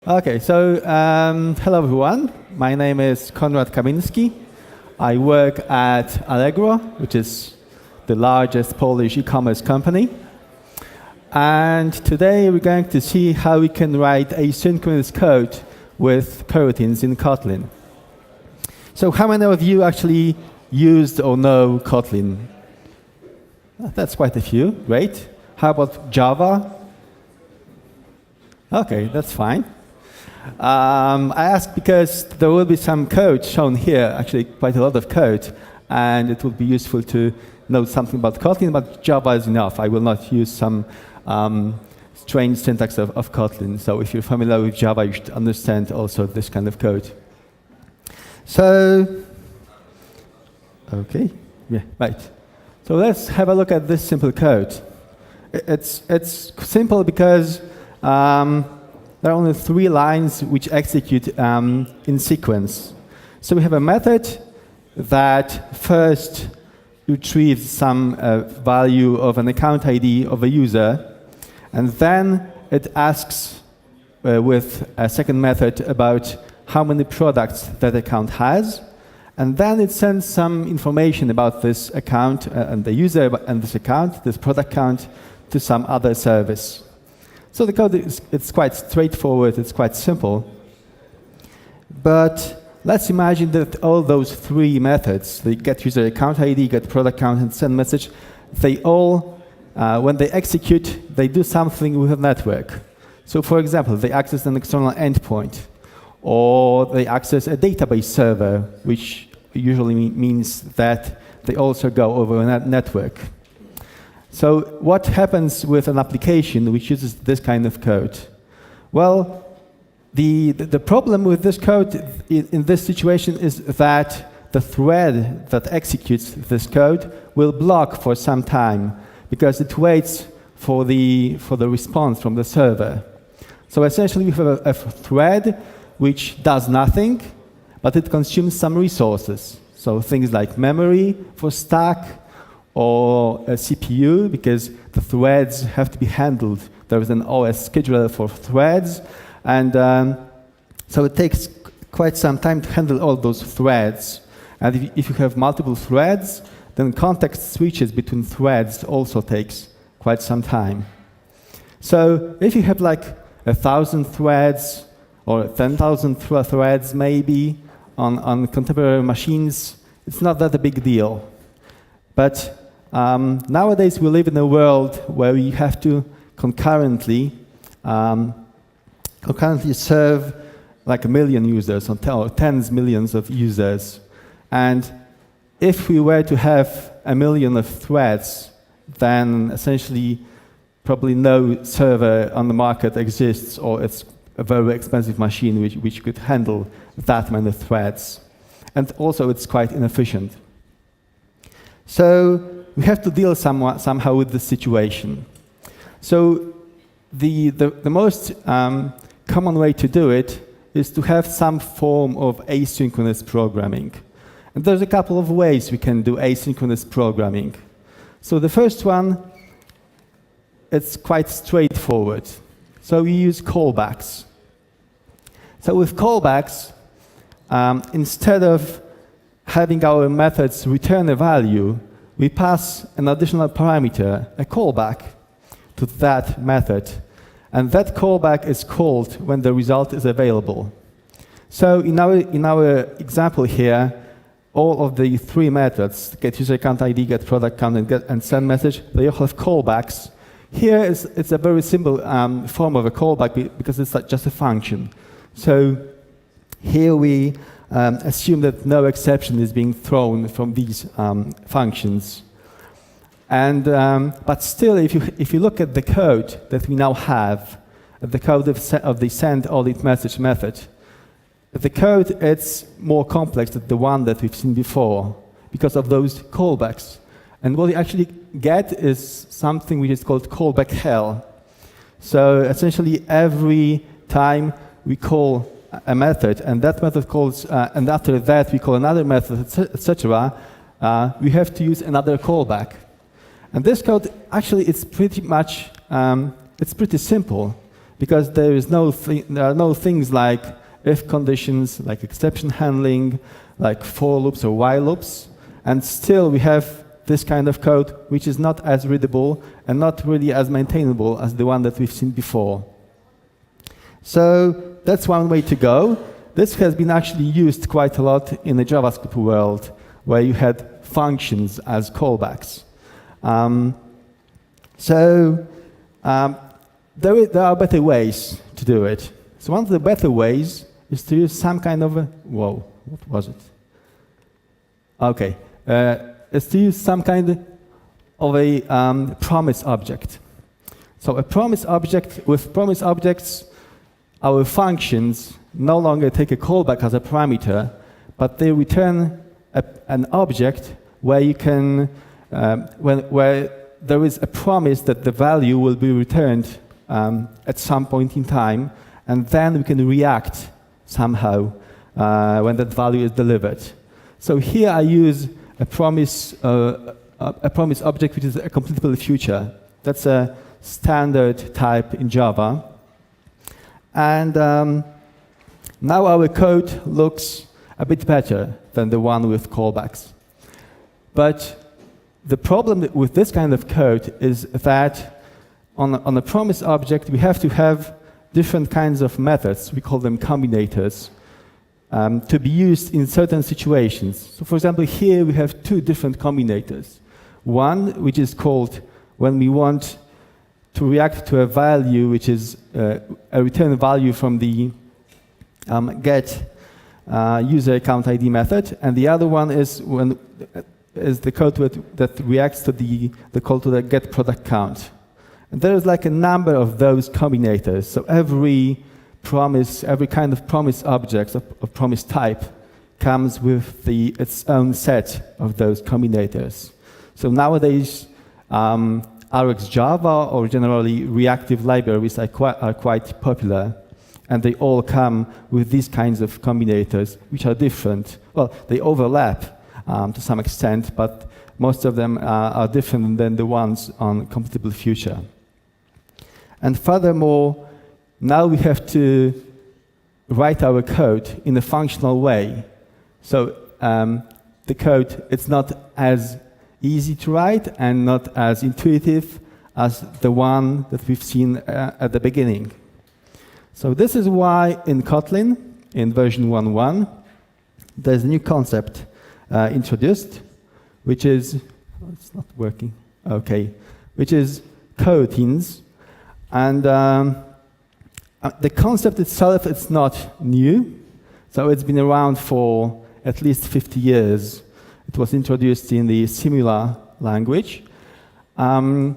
Okay, so hello everyone. My name is Konrad Kamiński. I work at Allegro, which is the largest Polish e-commerce company. And today we're going to see how we can write asynchronous code with coroutines in Kotlin. So how many of you actually used or know Kotlin? That's quite a few, great. How about Java? Okay, that's fine. I ask because there will be some code shown here, actually quite a lot of code, and it would be useful to know something about Kotlin, but Java is enough. I will not use some strange syntax of Kotlin. So if you're familiar with Java, you should understand also this kind of code. So, okay, yeah, right. So let's have a look at this simple code. It's simple because there are only 3 lines which execute in sequence. So we have a method that first retrieves some value of an account ID of a user, and then it asks with a second method about how many products that account has, and then it sends some information about this account and the user and this account, this product count, to some other service. So the code it's quite straightforward, it's quite simple. But let's imagine that all those 3 methods, the get user account ID, get product count, and send message, they all, when they execute, they do something with a network. So for example, they access an external endpoint, or they access a database server, which usually means that they also go over a network. So what happens with an application which uses this kind of code? Well, the problem with this code in this situation is that the thread that executes this code will block for some time because it waits for the response from the server. So essentially we have a thread which does nothing, but it consumes some resources. So things like memory for stack, or a CPU, because the threads have to be handled. There is an OS scheduler for threads, and so it takes quite some time to handle all those threads. And if you have multiple threads, then context switches between threads also takes quite some time. So if you have like 1,000 threads or 10,000 threads maybe on contemporary machines, it's not that a big deal. But nowadays we live in a world where we have to concurrently serve like 1 million users or tens millions of users. And if we were to have 1 million of threads, then essentially probably no server on the market exists, or it's a very expensive machine which could handle that many threads. And also it's quite inefficient. So we have to deal somehow with this situation. So the most common way to do it is to have some form of asynchronous programming. And there's a couple of ways we can do asynchronous programming. So the first one, it's quite straightforward. So we use callbacks. So with callbacks, instead of having our methods return a value, we pass an additional parameter, a callback, to that method. And that callback is called when the result is available. So in our example here, all of the 3 methods, get user account ID, get product count, and send message, they all have callbacks. Here it's a very simple form of a callback because it's just a function. So here we assume that no exception is being thrown from these functions. And but still, if you look at the code that we now have, the code of the send audit message method, the code it's more complex than the one that we've seen before because of those callbacks. And what you actually get is something which is called callback hell. So essentially, every time we call a method, and that method calls, and after that we call another method, etc., we have to use another callback. And this code, actually, it's pretty much, it's pretty simple, because there are no things like if conditions, like exception handling, like for loops or while loops, and still we have this kind of code which is not as readable and not really as maintainable as the one that we've seen before. So that's one way to go. This has been actually used quite a lot in the JavaScript world, where you had functions as callbacks. There are better ways to do it. So one of the better ways is to use some kind of whoa, what was it? Okay, is to use some kind of a promise object. So a promise object, with promise objects, our functions no longer take a callback as a parameter, but they return an object where you can, where there is a promise that the value will be returned at some point in time, and then we can react somehow when that value is delivered. So here I use a promise object which is a completable future. That's a standard type in Java. And now our code looks a bit better than the one with callbacks. But the problem with this kind of code is that on a promise object, we have to have different kinds of methods. We call them combinators, to be used in certain situations. So for example, here we have two different combinators. One, which is called when we want to react to a value which is a return value from the get user account ID method, and the other one is the code that reacts to the call to the get product count. And there is like a number of those combinators. So every kind of promise object of promise type comes with its own set of those combinators. So nowadays, RxJava or generally reactive libraries are quite popular, and they all come with these kinds of combinators, which are different. Well, they overlap to some extent, but most of them are different than the ones on compatible future. And furthermore, now we have to write our code in a functional way. So the code, it's not as easy to write and not as intuitive as the one that we've seen at the beginning. So this is why in Kotlin, in version 1.1, there's a new concept introduced, which is, it's not working, okay, which is coroutines. And the concept itself, it's not new. So it's been around for at least 50 years. It was introduced in the Simula language. In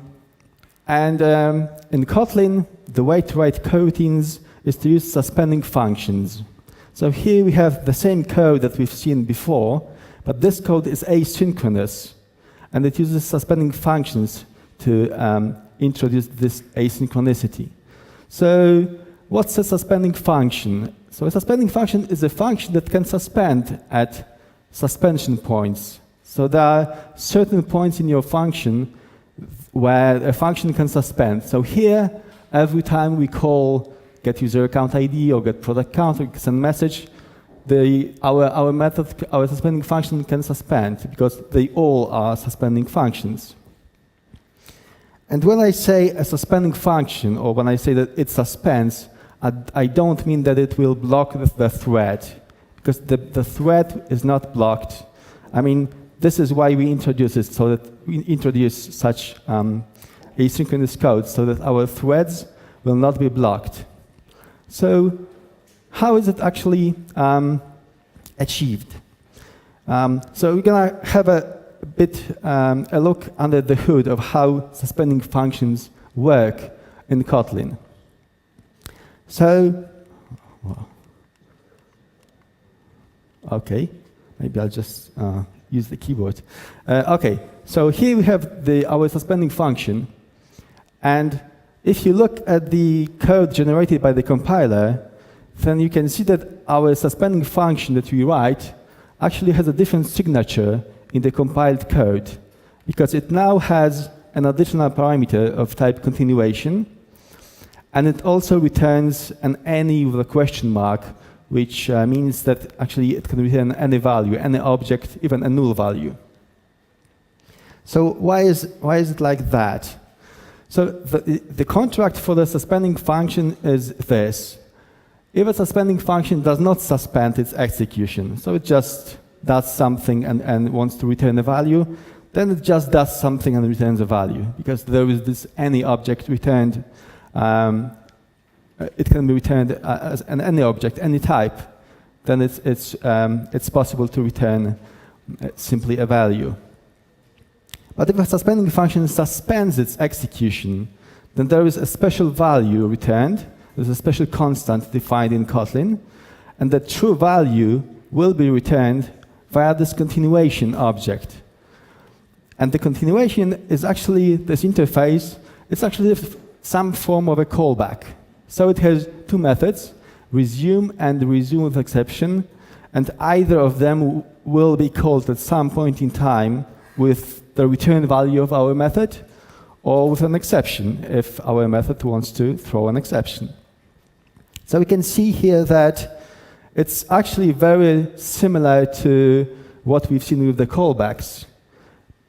Kotlin, the way to write coroutines is to use suspending functions. So here we have the same code that we've seen before, but this code is asynchronous, and it uses suspending functions to introduce this asynchronicity. So what's a suspending function? So a suspending function is a function that can suspend at suspension points. So there are certain points in your function where a function can suspend. So here, every time we call get user account ID or get product count or send message, our suspending function can suspend because they all are suspending functions. And when I say a suspending function, or when I say that it suspends, I don't mean that it will block the thread, because the thread is not blocked. I mean, this is why we introduce it, so that we introduce such asynchronous code, so that our threads will not be blocked. So how is it actually achieved? So we're going to have a look under the hood of how suspending functions work in Kotlin. So, okay, maybe I'll just use the keyboard. Okay, so here we have our suspending function, and if you look at the code generated by the compiler, then you can see that our suspending function that we write actually has a different signature in the compiled code, because it now has an additional parameter of type continuation, And it also returns an any with a question mark, which means that actually it can return any value, any object, even a null value. So why is it like that? So the contract for the suspending function is this. If a suspending function does not suspend its execution, so it just does something and wants to return a value, then it just does something and returns a value, because there is this any object returned. It can be returned as any object, any type. Then it's possible to return simply a value. But if a suspending function suspends its execution, then there is a special value returned. There's a special constant defined in Kotlin, and the true value will be returned via this continuation object. And the continuation is actually this interface. It's actually some form of a callback. So it has two methods, resume and resume with exception, and either of them will be called at some point in time with the return value of our method, or with an exception if our method wants to throw an exception. So we can see here that it's actually very similar to what we've seen with the callbacks,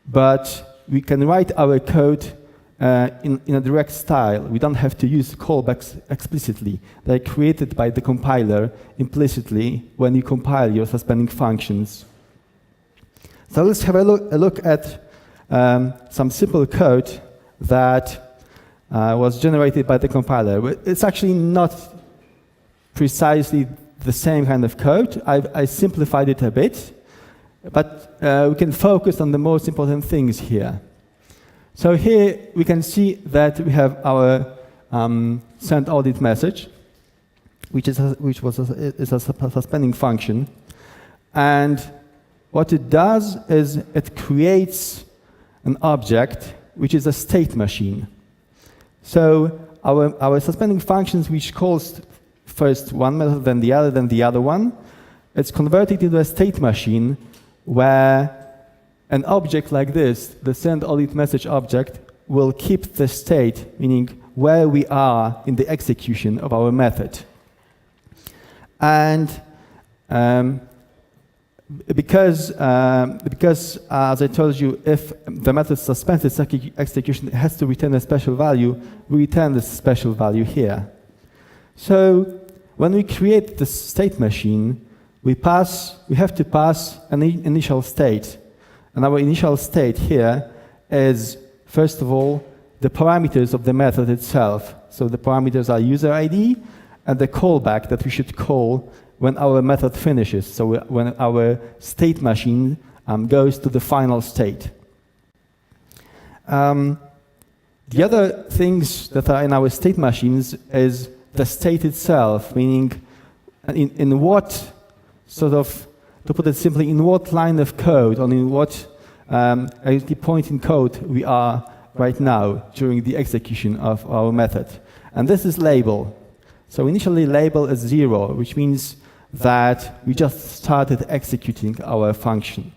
but we can write our code in a direct style. We don't have to use callbacks explicitly. They're created by the compiler implicitly when you compile your suspending functions. So let's have a look at some simple code that was generated by the compiler. It's actually not precisely the same kind of code. I simplified it a bit, but we can focus on the most important things here. So here we can see that we have our send audit message, which is a suspending function, and what it does is it creates an object which is a state machine. So our suspending functions, which calls first one method, then the other one, it's converted into a state machine where an object like this, the send audit message object, will keep the state, meaning where we are in the execution of our method. And because as I told you, if the method suspends its execution, it has to return a special value. We return this special value here. So when we create the state machine, we have to pass an initial state. And our initial state here is, first of all, the parameters of the method itself. So the parameters are user ID and the callback that we should call when our method finishes, so when our state machine goes to the final state. The other things that are in our state machines is the state itself, meaning in what sort of, to put it simply, in what line of code, or in what point in code we are right now during the execution of our method. And this is label. So initially label is 0, which means that we just started executing our function.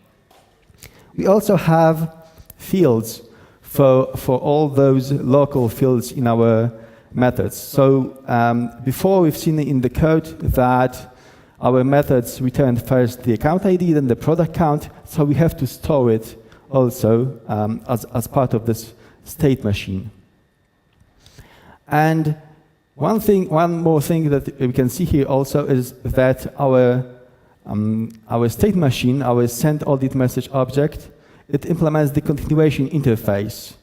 We also have fields for all those local fields in our methods. So before we've seen in the code that our methods returned first the account ID, then the product count, so we have to store it also as part of this state machine. And one more thing that we can see here also is that our state machine, our send audit message object, it implements the continuation interface.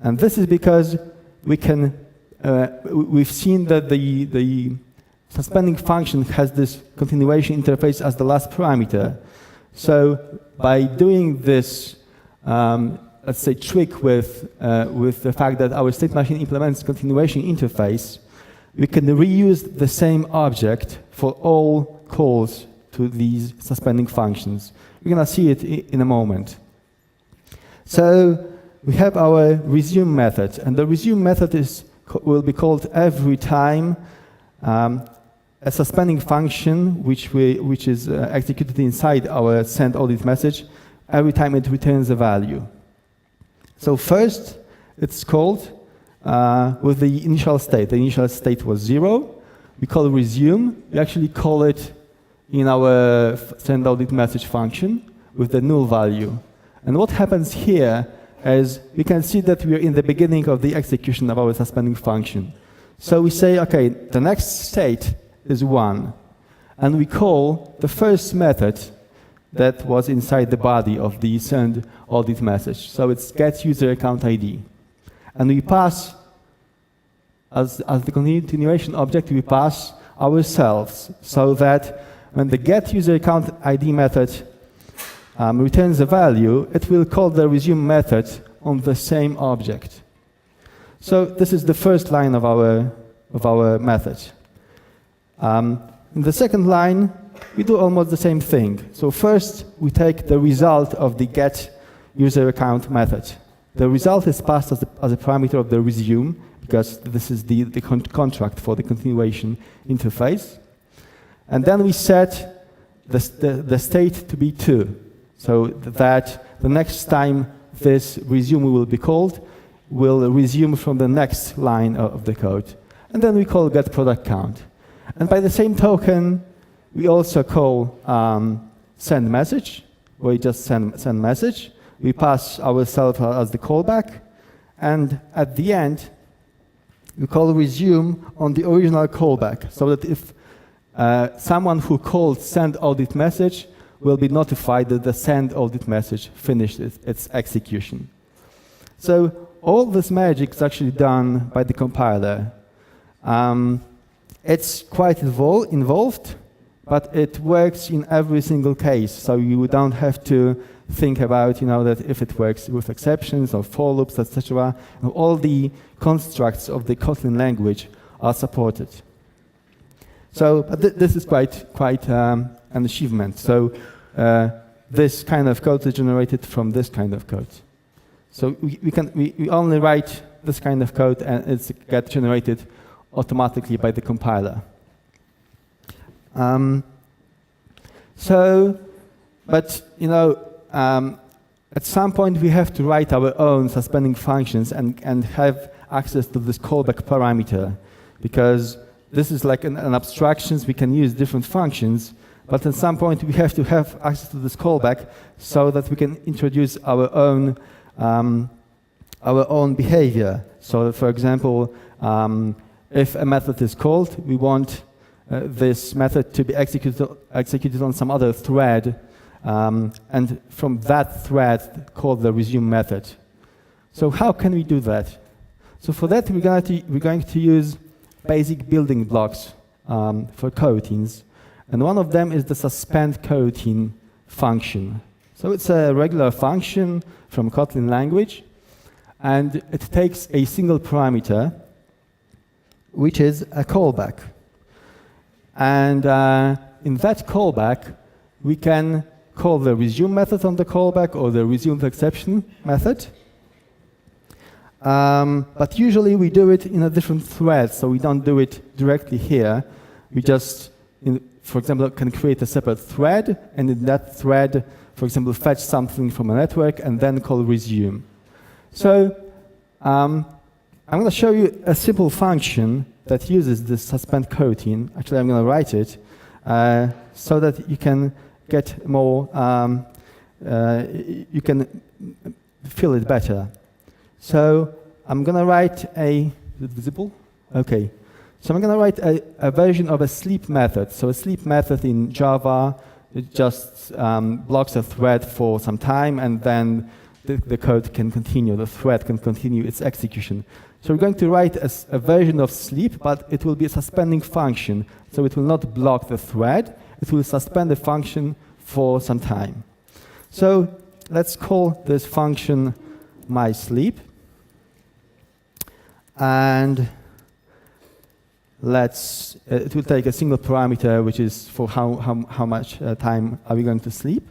And this is because we've seen that the suspending function has this continuation interface as the last parameter. So by doing this, let's say, trick with the fact that our state machine implements continuation interface, we can reuse the same object for all calls to these suspending functions. We're going to see it in a moment. So we have our resume method, and the resume method will be called every time a suspending function which is executed inside our send audit message, every time it returns a value. So first, it's called with the initial state. The initial state was 0. We call resume. We actually call it in our send audit message function with the null value. And what happens here is we can see that we are in the beginning of the execution of our suspending function. So we say, okay, the next state is 1. And we call the first method that was inside the body of the send audit message. So it's get user account ID. And we pass, as the continuation object, we pass ourselves, so that when the get user account ID method returns a value, it will call the resume method on the same object. So this is the first line of our method. In the second line, we do almost the same thing. So first, we take the result of the get user account method. The result is passed as a parameter of the resume, because this is the contract for the continuation interface. And then we set the state to be 2, so that the next time this resume will be called, will resume from the next line of the code. And then we call get product count. And by the same token, we also call send message, where we just send message. We pass ourselves as the callback. And at the end, we call resume on the original callback, so that if someone who called send audit message will be notified that the send audit message finished its execution. So all this magic is actually done by the compiler. It's quite involved, but it works in every single case. So you don't have to think about, that if it works with exceptions or for loops, etc. All the constructs of the Kotlin language are supported. So this is quite an achievement. So this kind of code is generated from this kind of code. So we only write this kind of code, and it gets generated automatically by the compiler. At some point we have to write our own suspending functions and have access to this callback parameter, because this is like an abstractions. We can use different functions, but at some point we have to have access to this callback so that we can introduce our own behavior. So, for example, if a method is called, we want this method to be executed on some other thread, and from that thread call the resume method. So how can we do that? So for that, we're going to use basic building blocks for coroutines, and one of them is the suspend coroutine function. So it's a regular function from Kotlin language, and it takes a single parameter, which is a callback. And in that callback, we can call the resume method on the callback or the resume exception method. But usually we do it in a different thread, so we don't do it directly here. We just, for example, can create a separate thread, and in that thread, for example, fetch something from a network and then call resume. So I'm going to show you a simple function that uses this suspend coroutine. Actually, I'm going to write it so that you can get more, you can feel it better. So I'm going to write is it visible? Okay. So I'm going to write a version of a sleep method. So a sleep method in Java, it just blocks a thread for some time, and then the code can continue, the thread can continue its execution. So we're going to write a version of sleep, but it will be a suspending function. So it will not block the thread, it will suspend the function for some time. So let's call this function mySleep. And it will take a single parameter, which is for how much time are we going to sleep.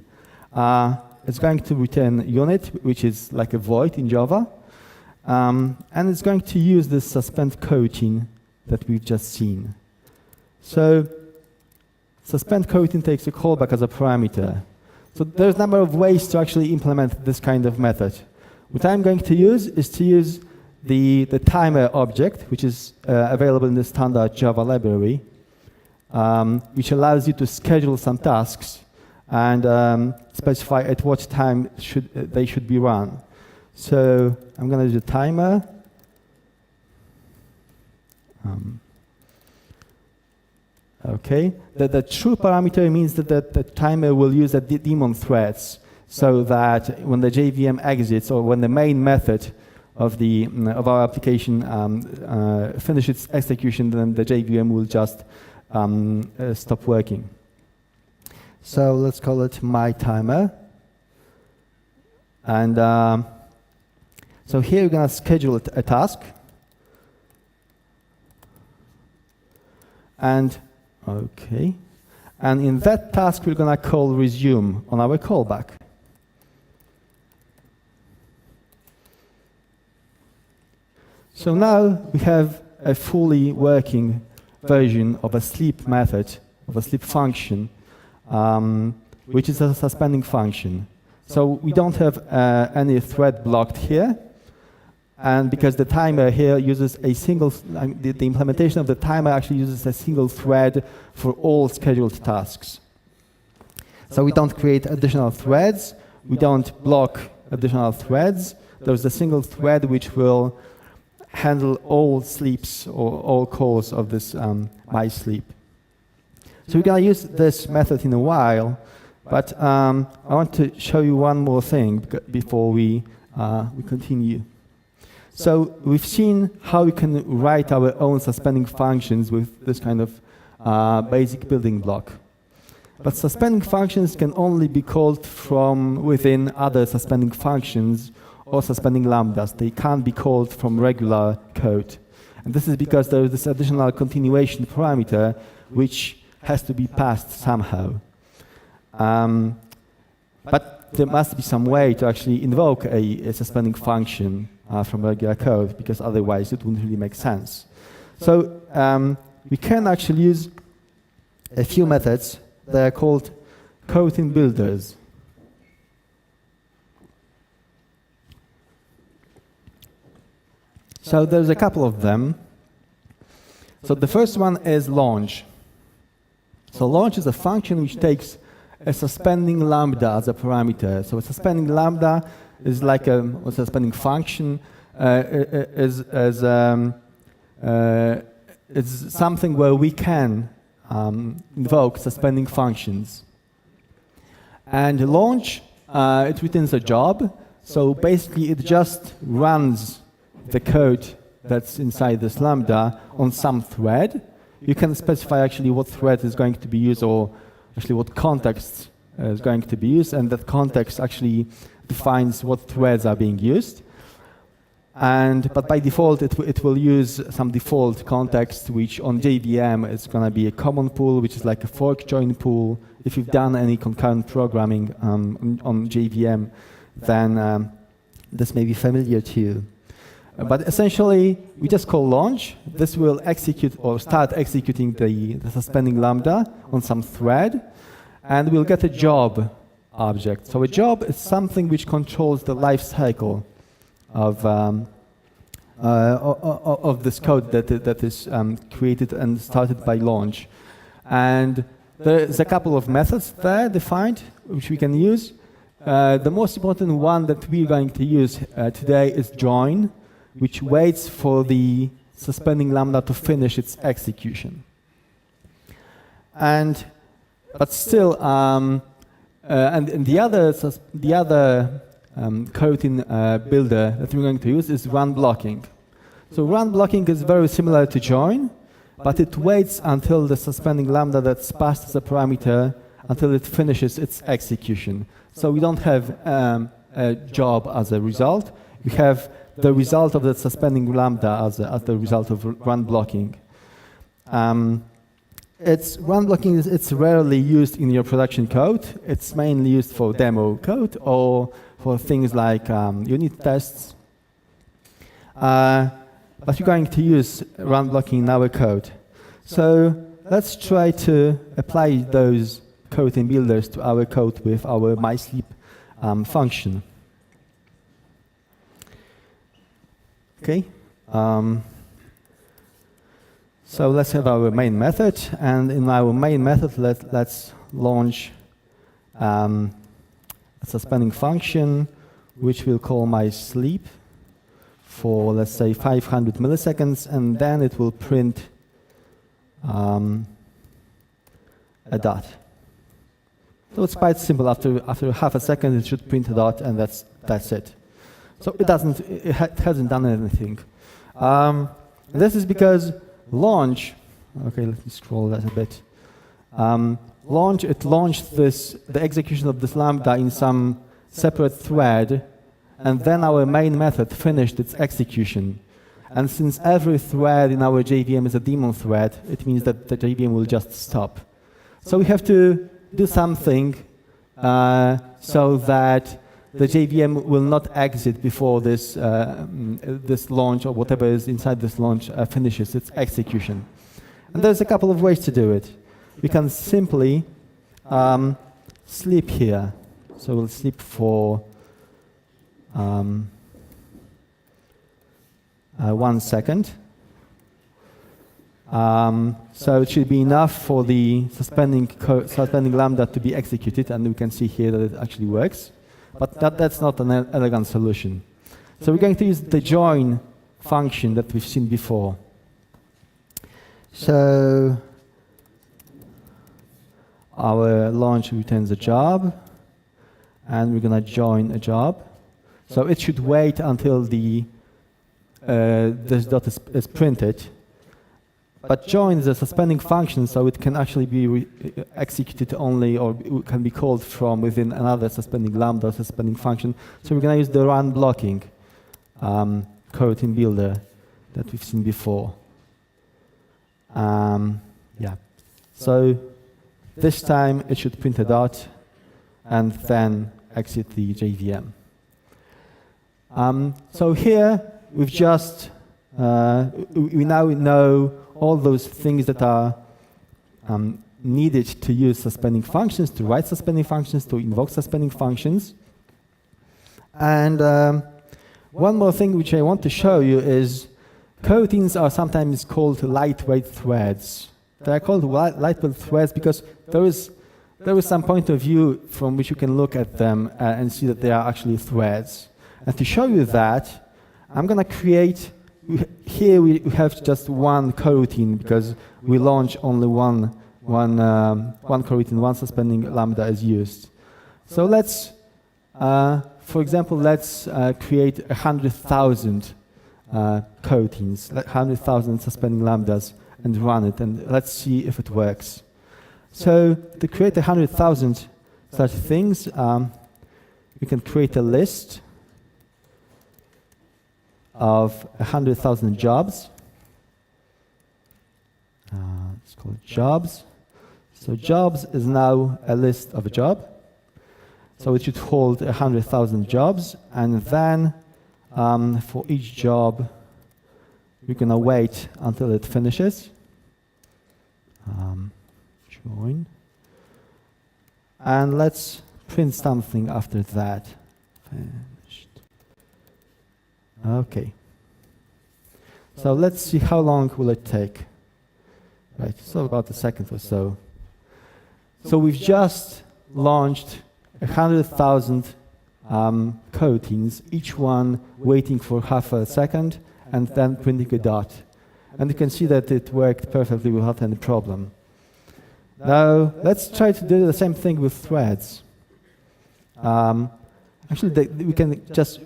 It's going to return unit, which is like a void in Java. And it's going to use this suspend coroutine that we've just seen. So suspend coroutine takes a callback as a parameter. So there's a number of ways to actually implement this kind of method. What I'm going to use is to use the timer object, which is available in the standard Java library, which allows you to schedule some tasks and specify at what time they should be run. So I'm going to do the timer. Okay, the true parameter means that the timer will use the daemon threads, so that when the JVM exits or when the main method of our application finishes execution, then the JVM will just stop working. So let's call it my timer, and so here we're going to schedule a task, and okay, and in that task we're going to call resume on our callback. So now we have a fully working version of a sleep method, of a sleep function, which is a suspending function. So we don't have any thread blocked here, and because the timer here uses a single, the implementation of the timer actually uses a single thread for all scheduled tasks. So we don't create additional threads, we don't block additional threads. There's a single thread which will handle all sleeps or all calls of this my sleep. So we're going to use this method in a while, but I want to show you one more thing before we continue. So we've seen how we can write our own suspending functions with this kind of basic building block. But suspending functions can only be called from within other suspending functions or suspending lambdas. They can't be called from regular code. And this is because there is this additional continuation parameter which has to be passed somehow. But there must be some way to actually invoke a suspending function from regular code, because otherwise it wouldn't really make sense. So we can actually use a few methods that are called coroutine builders. So there's a couple of them. So the first one is launch. So launch is a function which takes a suspending lambda as a parameter. So a suspending lambda is like a suspending function, is something where we can invoke suspending functions. And launch, it returns a job. So basically it just runs the code that's inside this lambda on some thread. You can specify actually what thread is going to be used, or actually what context is going to be used, and that context actually defines what threads are being used. But by default, it will use some default context, which on JVM is going to be a common pool, which is like a fork join pool. If you've done any concurrent programming on JVM, then this may be familiar to you. But essentially, we just call launch. This will execute or start executing the suspending lambda on some thread, and we'll get a job object. So a job is something which controls the life cycle of this code that is created and started by launch. And there's a couple of methods there defined which we can use. The most important one that we're going to use today is join, which waits for the suspending lambda to finish its execution. But still, and the other coroutine builder that we're going to use is run blocking. So run blocking is very similar to join, but it waits until the suspending lambda that's passed as a parameter until it finishes its execution. So we don't have a job as a result. We have the result of the suspending lambda as the result of run blocking. Run blocking it's rarely used in your production code. It's mainly used for demo code or for things like unit tests. But we're going to use run blocking in our code. So let's try to apply those coroutine builders to our code with our mysleep function. Okay. So let's have our main method, and in our main method, let's launch a suspending function, which we'll call my sleep for, let's say, 500 milliseconds, and then it will print a dot. So it's quite simple. After half a second, it should print a dot, and that's it. So it hasn't done anything. This is because launch. Okay, let me scroll that a bit. It launched the execution of this lambda in some separate thread, and then our main method finished its execution. And since every thread in our JVM is a daemon thread, it means that the JVM will just stop. So we have to do something so that the JVM will not exit before this launch, or whatever is inside this launch finishes its execution. And there's a couple of ways to do it. We can simply sleep here. So we'll sleep for 1 second. So it should be enough for the suspending lambda to be executed, and we can see here that it actually works. But that's not an elegant solution. So we're going to use the join function that we've seen before. So our launch returns a job, and we're going to join a job. So it should wait until this dot is printed. But join is a suspending function, so it can actually be executed only, or it can be called from within another suspending lambda suspending function. So we're going to use the run blocking coroutine builder that we've seen before. Yeah. So this time it should print a dot and then exit the JVM. So here we've just we now know all those things that are needed to use suspending functions, to write suspending functions, to invoke suspending functions. And one more thing which I want to show you is coroutines are sometimes called lightweight threads. They are called lightweight threads because there is some point of view from which you can look at them and see that they are actually threads. And to show you that, I'm going to create. Here we have just one coroutine because we launch only one coroutine, one suspending lambda is used. So let's, for example, let's create 100,000 coroutines, 100,000 suspending lambdas, and run it, and let's see if it works. So to create 100,000 such things, we can create a list of 100,000 jobs. It's called jobs. So jobs is now a list of a job. So it should hold 100,000 jobs, and then for each job, we're gonna wait until it finishes. Join. And let's print something after that. Okay. So let's see how long will it take. Right, so about a second or so. So we've just launched 100,000 coroutines, each one waiting for half a second and then printing a dot. And you can see that it worked perfectly without any problem. Now let's try to do the same thing with threads. Actually, we can just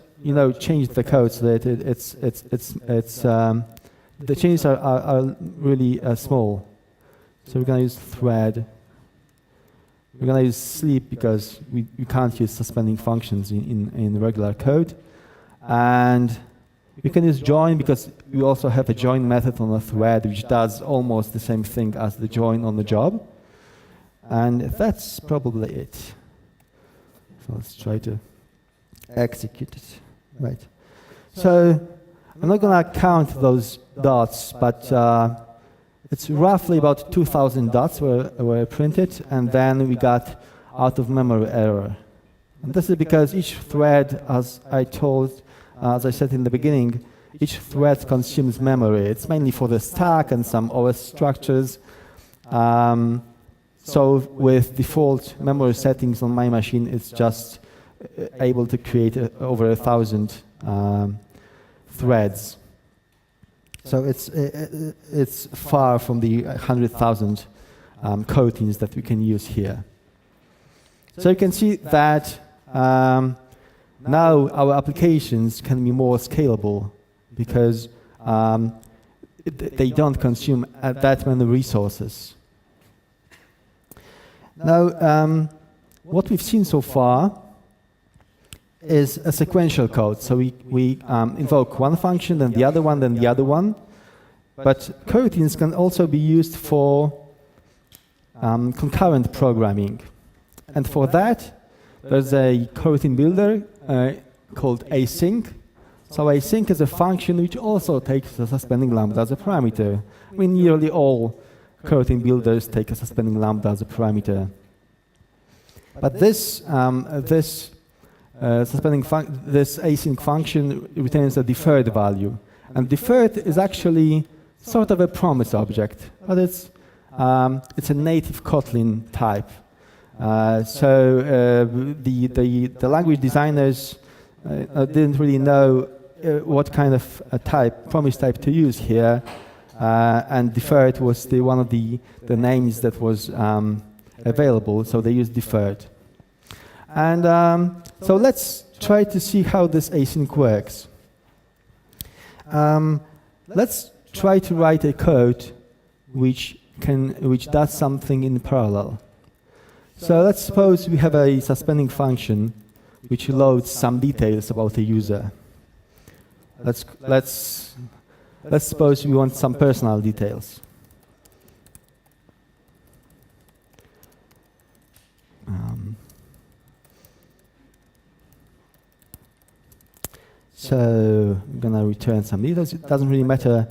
change the code so that the changes are really small. So we're going to use thread. We're going to use sleep because we can't use suspending functions in regular code. And we can use join because we also have a join method on a thread which does almost the same thing as the join on the job. And that's probably it. So let's try to execute it. Right. So I'm not going to count those dots, but it's roughly about 2,000 dots were printed, and then we got out of memory error. And this is because each thread, as I said in the beginning, each thread consumes memory. It's mainly for the stack and some OS structures. So with default memory settings on my machine, it's just able to create over 1,000 threads. So it's far from the 100,000 coroutines that we can use here. So you can see that now our applications can be more scalable because they don't consume that many resources. Now, what we've seen so far is a sequential code. So we invoke one function, then the other one, then the other one. But coroutines can also be used for concurrent programming. And for that, there's a coroutine builder called Async. So Async is a function which also takes the suspending lambda as a parameter. I mean, nearly all coroutine builders take a suspending lambda as a parameter. But this this async function returns a deferred value, and deferred is actually sort of a promise object, but it's a native Kotlin type. So the language designers didn't really know what kind of promise type to use here, and deferred was one of the names that was available, so they used deferred. And so let's try to see how this async works. Let's try to write a code which does something in parallel. So let's suppose we have a suspending function which loads some details about the user. Let's suppose we want some personal details. So I'm going to return some details. It doesn't really matter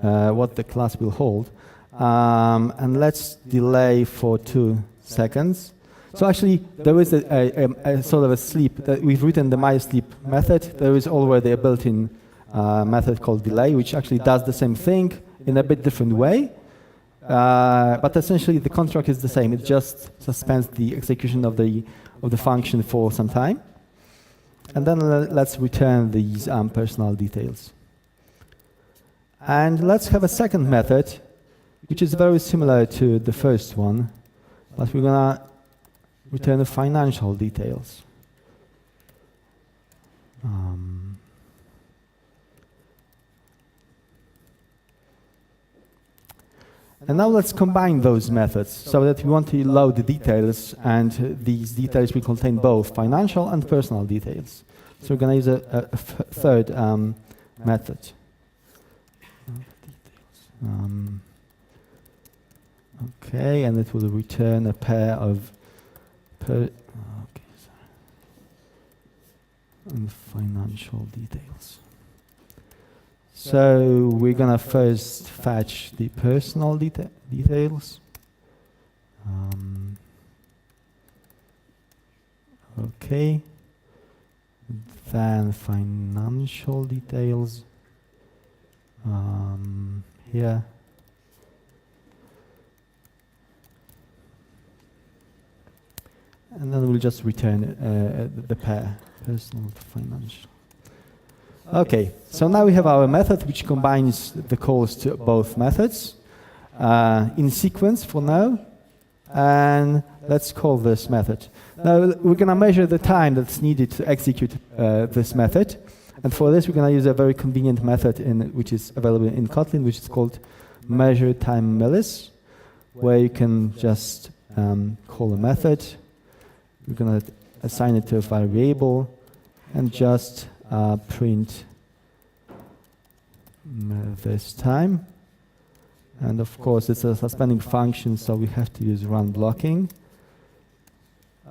what the class will hold. And let's delay for 2 seconds. So actually, there is a sort of a sleep. We've written the mySleep method. There is already a built-in method called delay, which actually does the same thing in a bit different way. But essentially, the construct is the same. It just suspends the execution of the function for some time. And then let's return these personal details. And let's have a second method, which is very similar to the first one, but we're going to return the financial details. And now let's combine those methods so that we want to load the details, and these details will contain both financial and personal details. So we're going to use a third method. Okay, and it will return a pair of financial details. So we're going to first fetch the personal details. Okay. Then financial details. Here. And then we'll just return the pair, personal to financial. Okay, so now we have our method which combines the calls to both methods in sequence for now. And let's call this method. Now we're going to measure the time that's needed to execute this method. And for this, we're going to use a very convenient method which is available in Kotlin, which is called measure time millis, where you can just call a method. We're going to assign it to a variable and just print this time. And of course, it's a suspending function, so we have to use run blocking.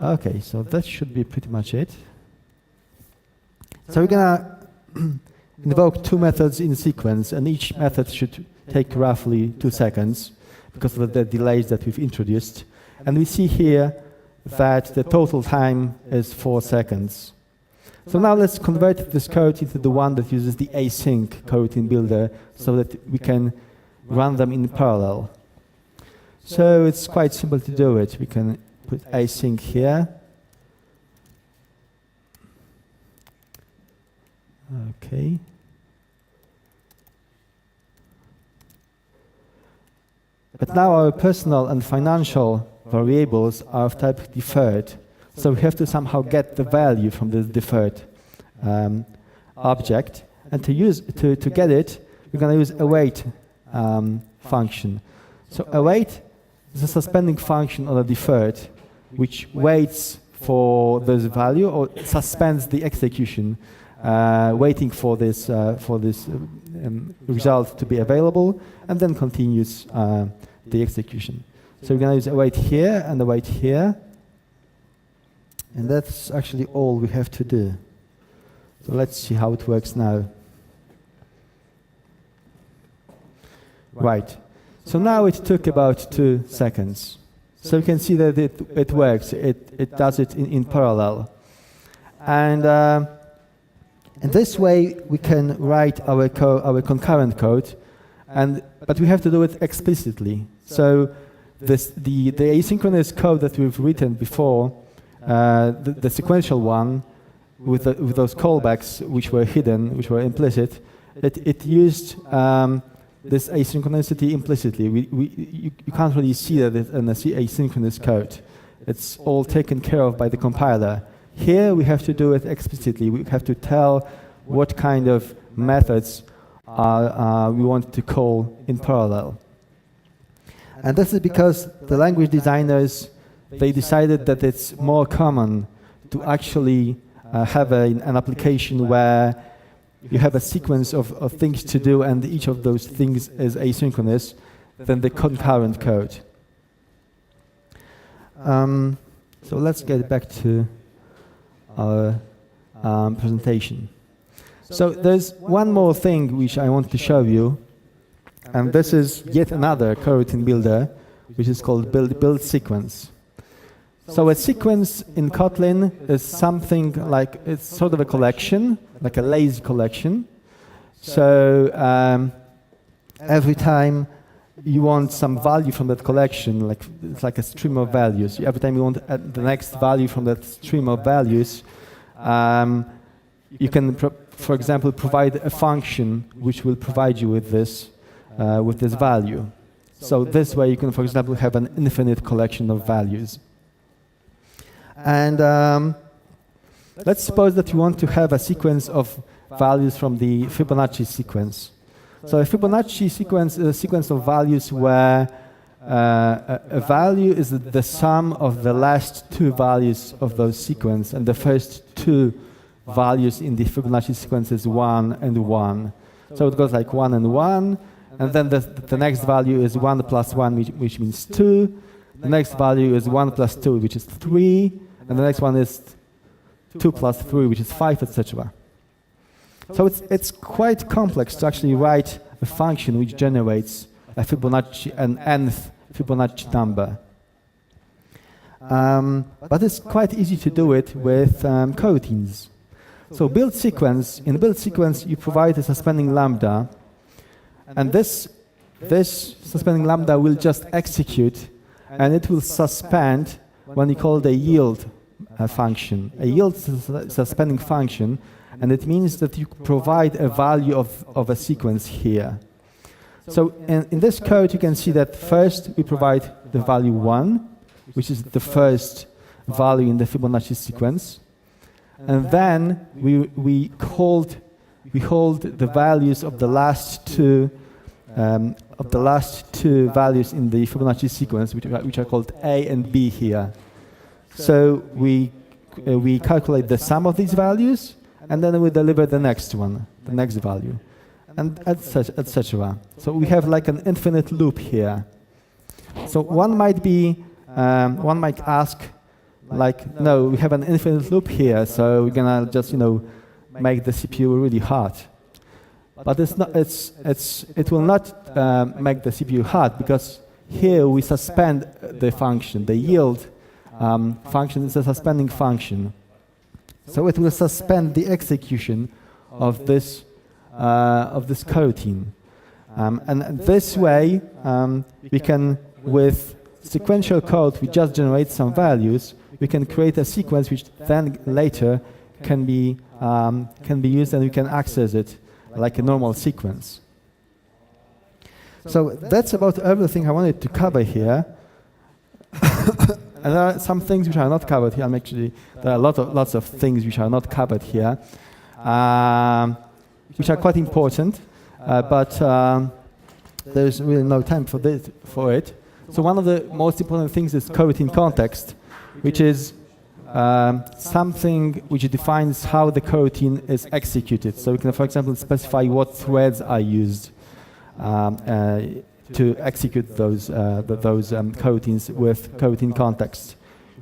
Okay, so that should be pretty much it. So we're going to invoke 2 methods in sequence, and each method should take roughly 2 seconds because of the delays that we've introduced. And we see here that the total time is 4 seconds. So now let's convert this code into the one that uses the async coroutine builder so that we can run them in parallel. So it's quite simple to do it. We can put async here. Okay. But now our personal and financial variables are of type deferred. So we have to somehow get the value from the deferred object. And to get it, we're going to use await function. So await is a suspending function on a deferred, which waits for this value or suspends the execution, waiting for this result to be available, and then continues the execution. So we're going to use await here and await here. And that's actually all we have to do. So let's see how it works now. Right. So now it took about 2 seconds. So you can see that it works. It does it in parallel. And in this way, we can write our concurrent code, but we have to do it explicitly. So the asynchronous code that we've written before, the sequential one with those callbacks which were hidden, which were implicit, it used this asynchronicity implicitly. You can't really see that in the asynchronous code. It's all taken care of by the compiler. Here we have to do it explicitly. We have to tell what kind of methods we want to call in parallel. And this is because the language designers, they decided that it's more common to actually have an application where you have a sequence of things to do and each of those things is asynchronous than the concurrent code. So let's get back to our presentation. So there's one more thing which I want to show you, and this is yet another coroutine builder, which is called build sequence. So a sequence in Kotlin is something like, it's sort of a collection, like a lazy collection. So every time you want some value from that collection, like it's like a stream of values. Every time you want the next value from that stream of values, you can, for example, provide a function which will provide you with this value. So this way you can, for example, have an infinite collection of values. And let's suppose that you want to have a sequence of values from the Fibonacci sequence. So a Fibonacci sequence is a sequence of values where a value is the sum of the last 2 values of those sequence, and the first 2 values in the Fibonacci sequence is 1 and 1. So it goes like 1 and 1, and then the next value is 1 plus 1, which means 2. The next value is 1 plus 2, which is 3, and the next one is 2 plus 3, which is 5, etc. So it's quite complex to actually write a function which generates a Fibonacci, an nth Fibonacci number. But it's quite easy to do it with coroutines. So in build sequence, you provide a suspending lambda, and this suspending lambda will just execute, and it will suspend when you call the yield function. A yield is a suspending function, and it means that you provide a value of a sequence here. So in this code, you can see that first we provide the value 1, which is the first value in the Fibonacci sequence, and then we hold the values of the last two values in the Fibonacci sequence, which are called A and B here. So we calculate the sum of these values, and then we deliver the next one, the next value, and etc. So we have like an infinite loop here. So one might ask, like, no, we have an infinite loop here, so we're gonna just make the CPU really hard. But it's not. It will not make the CPU hard, because here we suspend the function. The yield function is a suspending function, So it will suspend the execution of this coroutine. And this way, we can, with sequential code, we just generate some values. We can create a sequence which then later can be used, and we can access it like a normal sequence. So that's about everything I wanted to cover here. And there are some things which are not covered here. There are lots of things which are not covered here, which are quite important, but there's really no time for it. So one of the most important things is coroutine context, which is something which defines how the coroutine is executed. So we can, for example, specify what threads are used to execute those coroutines with coroutine context.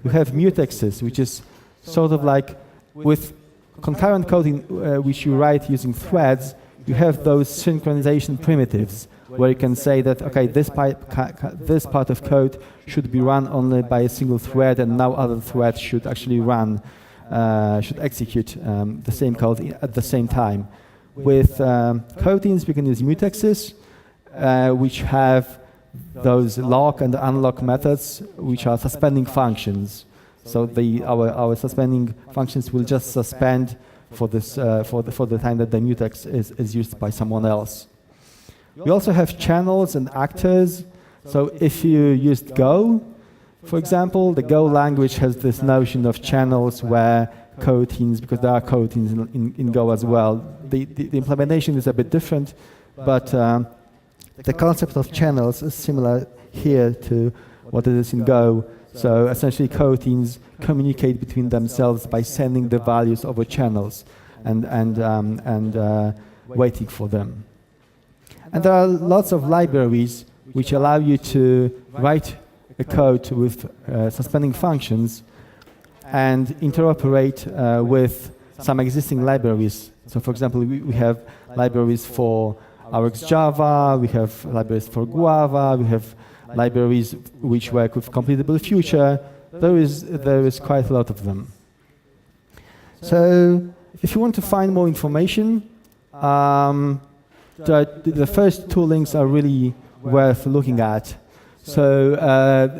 We have mutexes, which is sort of like with concurrent coding, which you write using threads. You have those synchronization primitives, where you can say that, okay, this part of code should be run only by a single thread, and now other threads should actually should execute the same code at the same time. With coroutines, we can use mutexes, which have those lock and unlock methods, which are suspending functions. So our suspending functions will just suspend for the time that the mutex is used by someone else. We also have channels and actors. So if you used Go, for example, the Go language has this notion of channels where coroutines, because there are coroutines in Go as well. The implementation is a bit different, but the concept of channels is similar here to what it is in Go. So essentially, coroutines communicate between themselves by sending the values over channels and waiting for them. And there are lots of libraries which allow you to write a code with suspending functions and interoperate with some existing libraries. So for example, we have libraries for RxJava, we have libraries for Guava, we have libraries which work with completable future. There is quite a lot of them. So if you want to find more information, the first two links are really worth looking at. So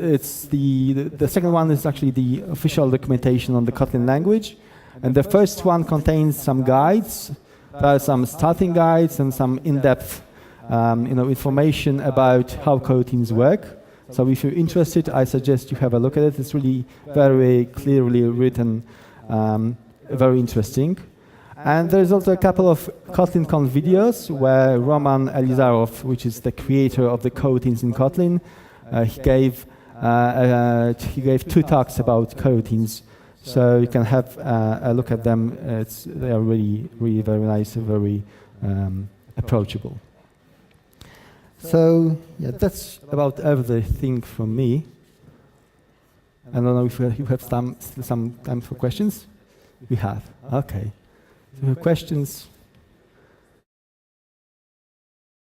it's the second one is actually the official documentation on the Kotlin language, and the first one contains some guides. There are some starting guides and some in-depth information about how coroutines work. So if you're interested, I suggest you have a look at it. It's really very clearly written, very interesting. And there's also a couple of KotlinConf videos where Roman Elizarov, which is the creator of the coroutines in Kotlin, he gave 2 talks about coroutines. So you can have a look at them. They are really, really very nice and very approachable. So yeah, that's about everything from me. I don't know if you have some time for questions. We have. Okay. So questions.